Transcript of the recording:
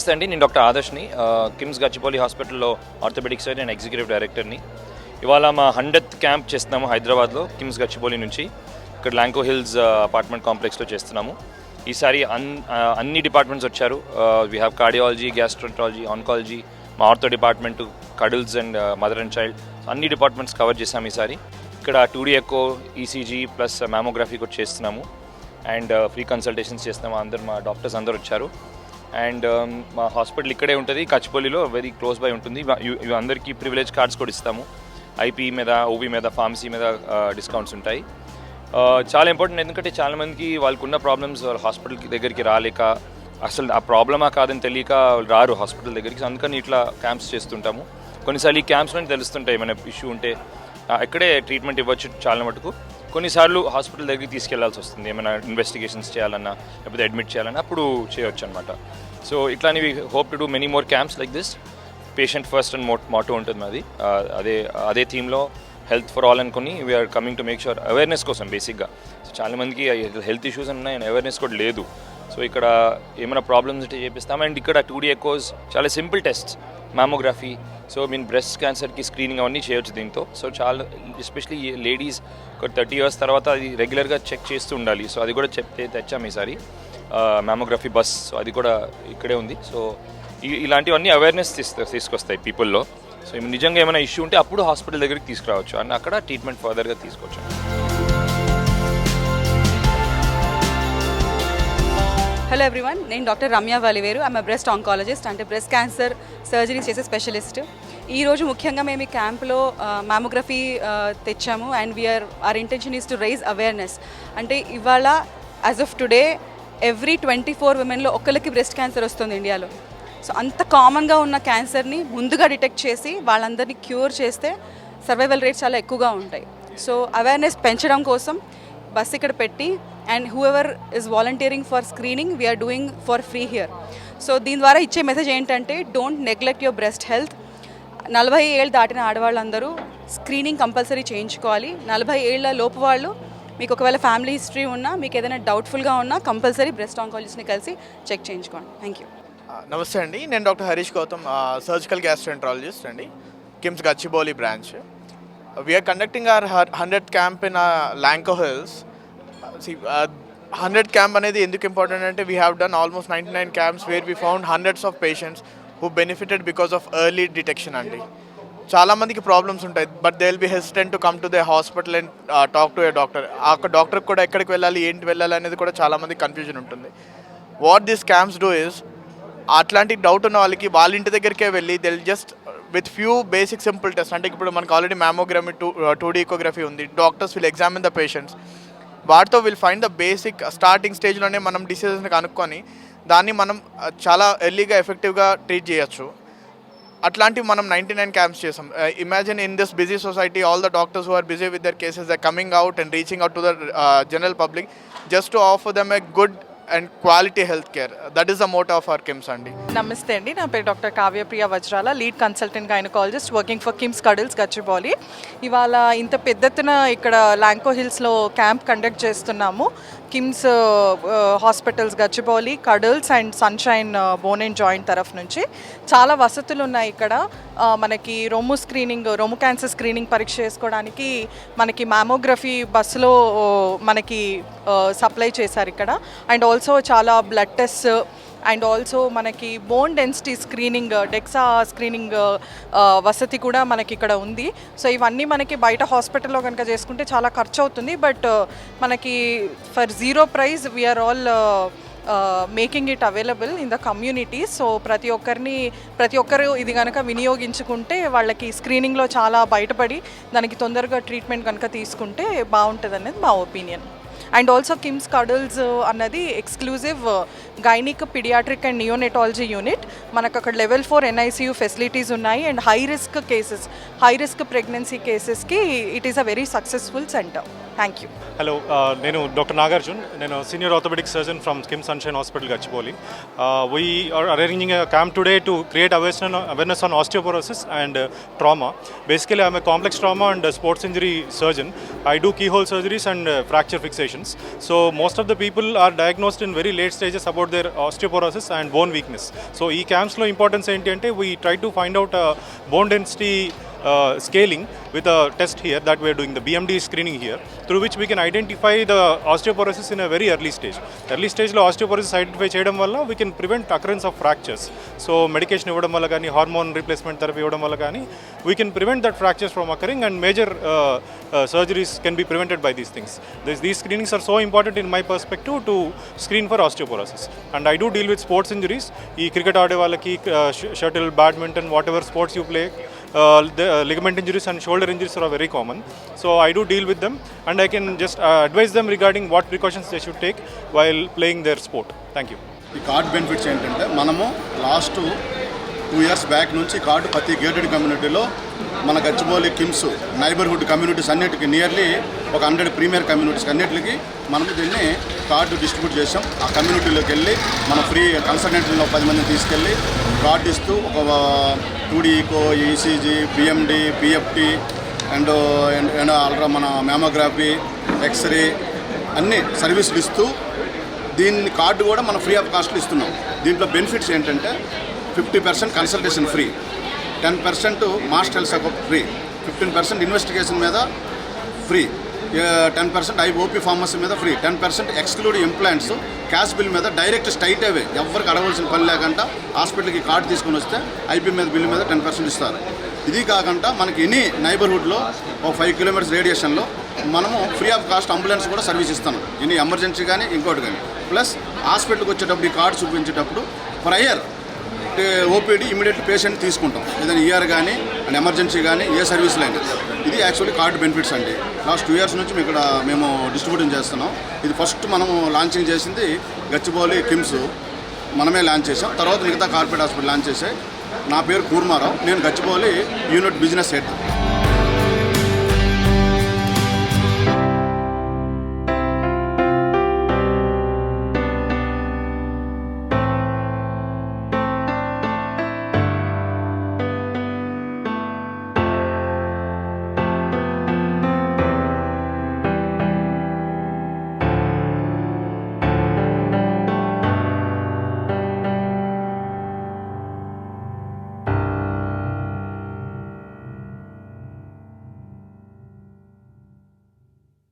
నమస్తే అండి, నేను డాక్టర్ ఆదర్శ్ని, కిమ్స్ గచ్చిబౌలి హాస్పిటల్లో ఆర్థోపెడిక్ సర్జన్ అండ్ ఎగ్జిక్యూటివ్ డైరెక్టర్ని. ఇవాళ మా 100th క్యాంప్ చేస్తున్నాము హైదరాబాద్లో కిమ్స్ గచ్చిబౌలి నుంచి. ఇక్కడ లాంకో హిల్స్ అపార్ట్మెంట్ కాంప్లెక్స్లో చేస్తున్నాము. ఈసారి అన్ని డిపార్ట్మెంట్స్ వచ్చారు. We have cardiology, gastroenterology, oncology, మా ortho department, Cuddles and mother and child, అన్ని డిపార్ట్మెంట్స్ కవర్ చేసాము ఈసారి. ఇక్కడ 2D echo, ECG plus mammography కూడా చేస్తున్నాము అండ్ ఫ్రీ కన్సల్టేషన్స్ చేస్తున్నాము. మా డాక్టర్స్ అందరు వచ్చారు. అండ్ మా హాస్పిటల్ ఇక్కడే ఉంటుంది, కచ్చిబౌలిలో, వెరీ క్లోజ్ బై ఉంటుంది. ఇవి అందరికీ ప్రివిలేజ్ కార్డ్స్ కూడా ఇస్తాము. ఐపీ మీద, ఓబీ మీద, ఫార్మసీ మీద డిస్కౌంట్స్ ఉంటాయి. చాలా ఇంపార్టెంట్, ఎందుకంటే చాలామందికి వాళ్ళకున్న ప్రాబ్లమ్స్ వాళ్ళ హాస్పిటల్ దగ్గరికి రాలేక, అసలు ఆ ప్రాబ్లమా కాదని తెలియక రారు హాస్పిటల్ దగ్గరికి. అందుకని ఇట్లా క్యాంప్స్ చేస్తుంటాము. కొన్నిసార్లు ఈ క్యాంప్స్లో తెలుస్తుంటాయి ఏమైనా ఇష్యూ ఉంటే, ఇక్కడే ట్రీట్మెంట్ ఇవ్వచ్చు చాలా మటుకు. కొన్నిసార్లు హాస్పిటల్ దగ్గరికి తీసుకెళ్లాల్సి వస్తుంది, ఏమైనా ఇన్వెస్టిగేషన్స్ చేయాలన్నా లేకపోతే అడ్మిట్ చేయాలన్నా అప్పుడు చేయవచ్చు అనమాట. సో ఇట్లానే hope to do many more camps like this. Patient first and motto ఉంటుంది మాది. అదే థీమ్లో హెల్త్ ఫర్ ఆల్ అనుకుని we are coming to make sure, awareness కోసం బేసిక్గా. సో చాలామందికి హెల్త్ ఇష్యూస్ ఉన్నాయి అండ్ అవేర్నెస్ కూడా లేదు. సో ఇక్కడ ఏమైనా ప్రాబ్లమ్స్ ఉంటే చేపిస్తాం. అండ్ ఇక్కడ 2D ఎకోస్, చాలా simple test, mammography, so breast క్యాన్సర్కి స్క్రీనింగ్ అవన్నీ చేయొచ్చు దీంతో. సో చాలా ఎస్పెషలీ లేడీస్ ఒక 30 years తర్వాత అది రెగ్యులర్గా చెక్ చేస్తూ ఉండాలి. సో అది కూడా తెచ్చాము ఈసారి, మ్యామోగ్రఫీ బస్. సో అది కూడా ఇక్కడే ఉంది. సో ఇలాంటివన్నీ అవేర్నెస్ తీసుకొస్తాయి పీపుల్లో. సో నిజంగా ఏమైనా ఇష్యూ ఉంటే అప్పుడు హాస్పిటల్ దగ్గరికి తీసుకురావచ్చు అండ్ అక్కడ ట్రీట్మెంట్ ఫర్దర్గా తీసుకోవచ్చు. హలో ఎవ్రీవన్, నేను doctor Ramya Valiveru. I'm breast oncologist, అంటే బ్రెస్ట్ క్యాన్సర్ సర్జరీ చేసే స్పెషలిస్ట్. ఈరోజు ముఖ్యంగా మేము ఈ క్యాంప్లో మ్యామోగ్రఫీ తెచ్చాము and our intention is to raise awareness. అంటే ఇవాళ యాజ్ ఆఫ్ టుడే ఎవ్రీ 24 womenలో ఒకరికి బ్రెస్ట్ క్యాన్సర్ వస్తుంది ఇండియాలో. సో అంత కామన్గా ఉన్న క్యాన్సర్ని ముందుగా డిటెక్ట్ చేసి వాళ్ళందరినీ క్యూర్ చేస్తే సర్వైవల్ రేట్స్ చాలా ఎక్కువగా ఉంటాయి. సో అవేర్నెస్ పెంచడం కోసం బస్ ఇక్కడ పెట్టి, and whoever is volunteering for screening we are doing for free here. So దీని ద్వారా ఇచ్చే మెసేజ్ ఏంటంటే, don't neglect your breast health. 40 ఏళ్ళు దాటిన ఆడవాళ్ళందరూ స్క్రీనింగ్ కంపల్సరీ చేయించుకోవాలి. 40 ఏళ్ళ లోపు వాళ్ళు, మీకు ఒకవేళ ఫ్యామిలీ హిస్టరీ ఉన్నా, మీకు ఏదైనా డౌట్ఫుల్గా ఉన్నా కంపల్సరీ బ్రెస్ట్ ఆంకాలజిస్ట్ని కలిసి చెక్ చేయించుకోండి. Thank you. నమస్తే అండి, నేను doctor Harish Gautam, surgical gastroenterologist అండి, KIMS Gachibowli branch. We're conducting our 100th camp in Lanco hills. 100th camp అనేది ఎందుకు ఇంపార్టెంట్ అంటే, we have done almost 99 camps where we found hundreds of patients who benefited because of early detection అండి. చాలామందికి problems ఉంటాయి, but they will be hesitant to come to the hospital and talk to A doctor. ఆ డాక్టర్కి కూడా ఎక్కడికి వెళ్ళాలి, ఏంటి వెళ్ళాలి అనేది కూడా చాలామంది కన్ఫ్యూజన్ ఉంటుంది. What this camps do is, అట్లాంటి డౌట్ ఉన్న వాళ్ళకి వాళ్ళ ఇంటి దగ్గరికే వెళ్ళి they just with few basic simple test, అంటే ఇప్పుడు మనకు ఆల్రెడీ మ్యామోగ్రఫీ, 2D ఎకోగ్రఫీ ఉంది. Doctors will examine the patients. వాటితో will find the basic starting స్టేజ్లోనే మనం డిసీజెస్ని కనుక్కొని దాన్ని మనం చాలా ఎర్లీగా ఎఫెక్టివ్గా ట్రీట్ చేయొచ్చు. అట్లాంటివి మనం 99 క్యాంప్స్ చేసాం. Imagine in this busy society, all the doctors who are busy with their cases they coming out and reaching out to the general public just to offer them a good and quality health care. That is the motto of our KIMS అండి. నమస్తే అండి, నా పేరు doctor Kavyapriya Vajrala, lead consultant gynaecologist working for KIMS Cuddles Gachibowli. ఇవాళ ఇంత పెద్ద ఎత్తున ఇక్కడ లాంకో హిల్స్లో క్యాంప్ కండక్ట్ చేస్తున్నాము. KIMS hospitals Gachibowli, Cuddles and Sunshine bone and joint తరఫు నుంచి చాలా వసతులు ఉన్నాయి ఇక్కడ. మనకి రొమ్ము క్యాన్సర్ స్క్రీనింగ్ పరీక్ష చేసుకోవడానికి మనకి మ్యామోగ్రఫీ బస్సులో మనకి సప్లై చేశారు ఇక్కడ. అండ్ ఆల్సో చాలా బ్లడ్ టెస్ట్ అండ్ ఆల్సో మనకి bone density screening, DEXA screening వసతి కూడా మనకి ఇక్కడ ఉంది. సో ఇవన్నీ మనకి బయట హాస్పిటల్లో కనుక చేసుకుంటే చాలా ఖర్చు అవుతుంది, బట్ మనకి for zero price we are all making it available in the community. So ప్రతి ఒక్కరు ఇది కనుక వినియోగించుకుంటే వాళ్ళకి స్క్రీనింగ్లో చాలా బయటపడి దానికి తొందరగా ట్రీట్మెంట్ కనుక తీసుకుంటే బాగుంటుంది అనేది మా opinion. And also KIMS Cuddles అన్నది exclusive gynaec, paediatric and neonatology unit. మనకు అక్కడ level 4 NICU ఫెసిలిటీస్ ఉన్నాయి. అండ్ హై రిస్క్ ప్రెగ్నెన్సీ కేసెస్కి it is a very successful centre. Thank you. Hello, నేను డాక్టర్ నాగార్జున్. నేను senior orthopaedic surgeon from KIMS Sunshine hospital Gachibowli. We are arranging a camp today to create awareness on osteoporosis and trauma. Basically, I'm a complex trauma and sports injury surgeon. I do keyhole surgeries and fracture fixations. So most of the people are diagnosed in very late stages about their osteoporosis and bone weakness. So ఈ క్యాంప్స్లో importance ఏంటి అంటే we try to find out bone density scaling with a test here that we are doing, the BMD screening here, through which we can identify the osteoporosis in a very early stage. Early stage lo osteoporosis identify cheyadam valla we can prevent occurrence of fractures. So medication ivvadam valla gaani, hormone replacement therapy ivvadam valla gaani, we can prevent that fractures from occurring, and major surgeries can be prevented by these things. These screenings are so important in my perspective to screen for osteoporosis. And I do deal with sports injuries. Ee cricket aade vallaki shuttle, badminton, whatever sports you play, the ligament injuries and shoulder injuries are very common. So I do deal with them, and I can just advise them regarding what precautions they should take while playing their sport. Thank you. ఈ card benefits ఏంటంటే మనము last 2 years back నుంచి card ప్రతి gated కమ్యూనిటీలో మన Gachibowli KIMS neighbourhood communities అన్నిటికీ nearly ఒక 100 premier communities అన్నిటికీ మనము దీన్ని కార్డు డిస్ట్రిబ్యూట్ చేసాం. ఆ కమ్యూనిటీలోకి వెళ్ళి మనం ఫ్రీ కన్సల్టెంట్లను 10 మందిని తీసుకెళ్ళి కార్డు ఇస్తూ ఒక 2D echo, ECG, BMD, PFT and already మన మ్యామోగ్రఫీ, ఎక్స్రే అన్ని సర్వీసులు ఇస్తూ దీన్ని కార్డు కూడా మనం ఫ్రీ ఆఫ్ కాస్ట్లో ఇస్తున్నాం. దీంట్లో బెనిఫిట్స్ ఏంటంటే 50% consultation free, 10% mast health checkup free, 15% investigation మీద ఫ్రీ, 10% ఐఓపీ ఫార్మసీ మీద free, 10% exclude implants cash bill మీద డైరెక్ట్ స్ట్రైట్ అవే ఎవరికి అడగవలసిన పని లేకుండా హాస్పిటల్కి కార్డు తీసుకొని వస్తే ఐపీ మీద బిల్ మీద 10% ఇస్తారు. ఇది కాకుండా మనకి ఎనీ నైబర్హుడ్లో ఒక 5 kilometers రేడియేషన్లో మనము ఫ్రీ ఆఫ్ కాస్ట్ అంబులెన్స్ కూడా సర్వీస్ ఇస్తాం. ఎనీ ఎమర్జెన్సీ కానీ ఇంకోటి కానీ. ప్లస్ హాస్పిటల్కి వచ్చేటప్పుడు ఈ కార్డు చూపించేటప్పుడు ప్రయర్ ఓపీడీ ఇమీడియట్ పేషెంట్ తీసుకుంటాం, ఏదైనా ఈఆర్ కానీ అండ్ ఎమర్జెన్సీ కానీ ఏ సర్వీస్లో అయినా. ఇది యాక్చువల్లీ కార్డు బెనిఫిట్స్ అండి. లాస్ట్ 2 years నుంచి ఇక్కడ మేము డిస్ట్రిబ్యూటింగ్ చేస్తున్నాం. ఇది ఫస్ట్ మనము లాంచింగ్ చేసింది గచ్చిబౌలి కిమ్స్ మనమే లాంచ్ చేసాం. తర్వాత మిగతా కార్పొరేట్ హాస్పిటల్ లాంచ్ చేసాయి. నా పేరు కూర్మారావు, నేను గచ్చిబౌలి యూనిట్ బిజినెస్ హెడ్.